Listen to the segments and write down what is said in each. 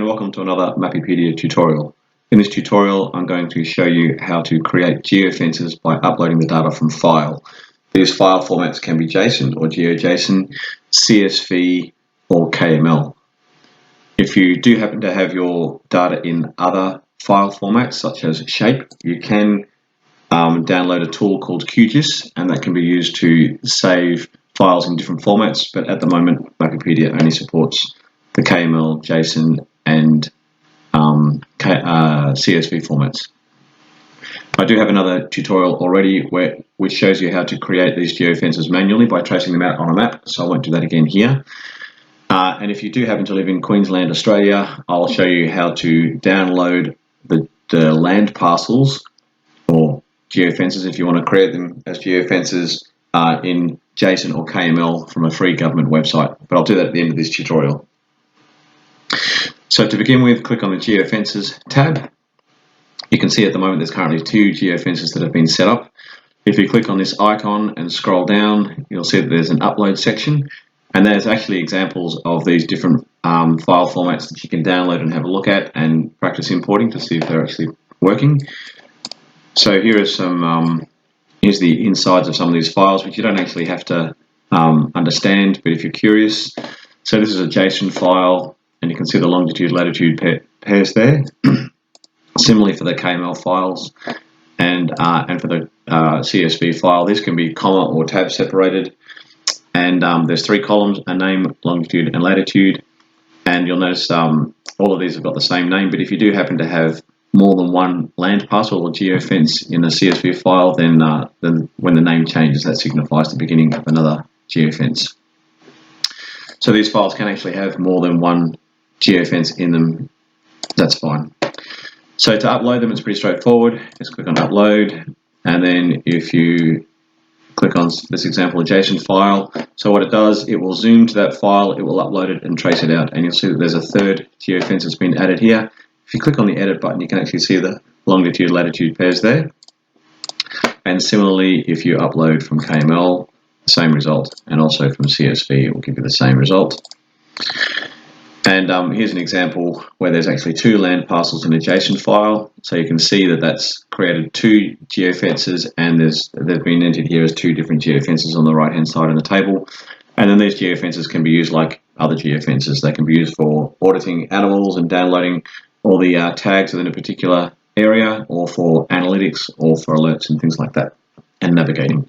and welcome to another Mapipedia tutorial. In this tutorial, I'm going to show you how to create geofences by uploading the data from file. These file formats can be JSON or GeoJSON, CSV or KML. If you do happen to have your data in other file formats such as shape, you can download a tool called QGIS, and that can be used to save files in different formats, but at the moment Mapipedia only supports the KML, JSON and CSV formats. I do have another tutorial already which shows you how to create these geofences manually by tracing them out on a map, so I won't do that again here. And if you do happen to live in Queensland, Australia, I'll show you how to download the land parcels or geofences if you want to create them as geofences in JSON or KML from a free government website, but I'll do that at the end of this tutorial. So to begin with, click on the Geofences tab. You can see at the moment there's currently 2 geofences that have been set up. If you click on this icon and scroll down, you'll see that there's an upload section, and there's actually examples of these different file formats that you can download and have a look at and practice importing to see if they're actually working. So here are some here's the insides of some of these files, which you don't actually have to understand, but if you're curious. So this is a JSON file, and you can see the longitude, latitude pairs there. Similarly for the KML files and for the CSV file, this can be comma or tab separated. And there's 3 columns, a name, longitude and latitude. And you'll notice all of these have got the same name, but if you do happen to have more than one land parcel or geofence in a CSV file, then when the name changes, that signifies the beginning of another geofence. So these files can actually have more than one geofence in them. That's fine. So to upload them, it's pretty straightforward. Just click on upload, and then if you click on this example, a JSON file, so what it does, it will zoom to that file, it will upload it and trace it out, and you'll see that there's a 3rd geofence that's been added here. If you click on the edit button, you can actually see the longitude, latitude pairs there. And similarly, if you upload from KML, the same result, and also from CSV, it will give you the same result. And here's an example where there's actually 2 land parcels in a JSON file. So you can see that that's created 2 geofences, and they've been entered here as 2 different geofences on the right-hand side of the table. And then these geofences can be used like other geofences. They can be used for auditing animals and downloading all the tags within a particular area, or for analytics, or for alerts and things like that, and navigating.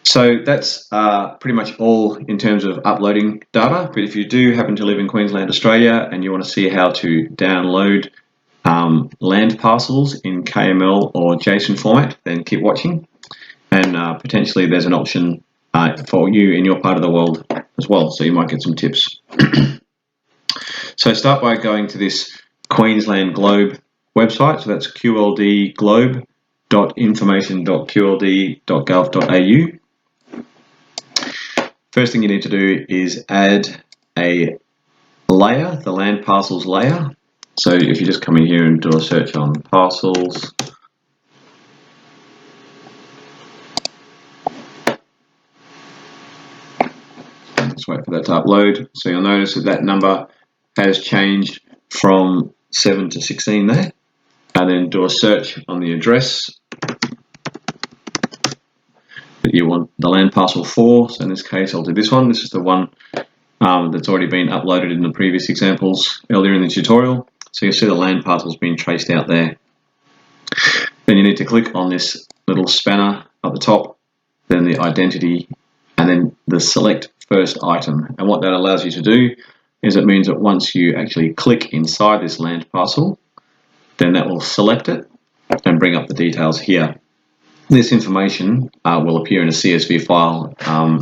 So that's pretty much all in terms of uploading data. But if you do happen to live in Queensland, Australia, and you want to see how to download land parcels in KML or JSON format, then keep watching. And potentially there's an option for you in your part of the world as well, so you might get some tips. So start by going to this Queensland Globe website. So that's qld.information.qld.gov.au. First thing you need to do is add a layer, the land parcels layer. So if you just come in here and do a search on parcels, let's wait for that to upload. So you'll notice that that number has changed from 7 to 16 there, and then do a search on the address that you want the land parcel for. So in this case, I'll do this one. This is the one that's already been uploaded in the previous examples earlier in the tutorial. So you see the land parcel's been traced out there. Then you need to click on this little spanner at the top, then the identity, and then the select first item. And what that allows you to do is it means that once you actually click inside this land parcel, then that will select it and bring up the details here. This information will appear in a CSV file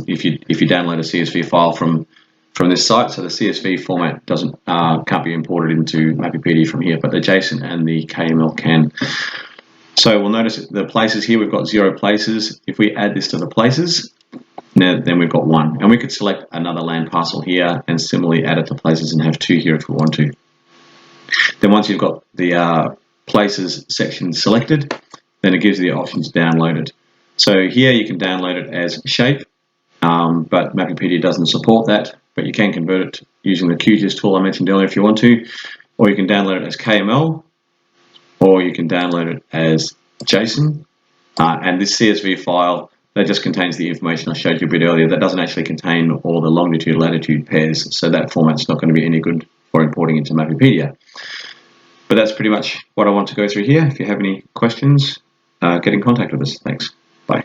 if you download a CSV file from this site. So the CSV format can't be imported into Mapipedia from here, but the JSON and the KML can. So we'll notice the places here, we've got 0 places. If we add this to the places, then we've got 1, and we could select another land parcel here and similarly add it to places and have 2 here if we want to. Then once you've got the places section selected, then it gives you the option to download it. So here you can download it as shape, but Mapipedia doesn't support that. but you can convert it using the QGIS tool I mentioned earlier if you want to, or you can download it as KML, or you can download it as JSON. And this CSV file, that just contains the information I showed you a bit earlier. That doesn't actually contain all the longitude latitude pairs, so that format's not going to be any good for importing into Mapipedia. But that's pretty much what I want to go through here. If you have any questions, get in contact with us. Thanks. Bye.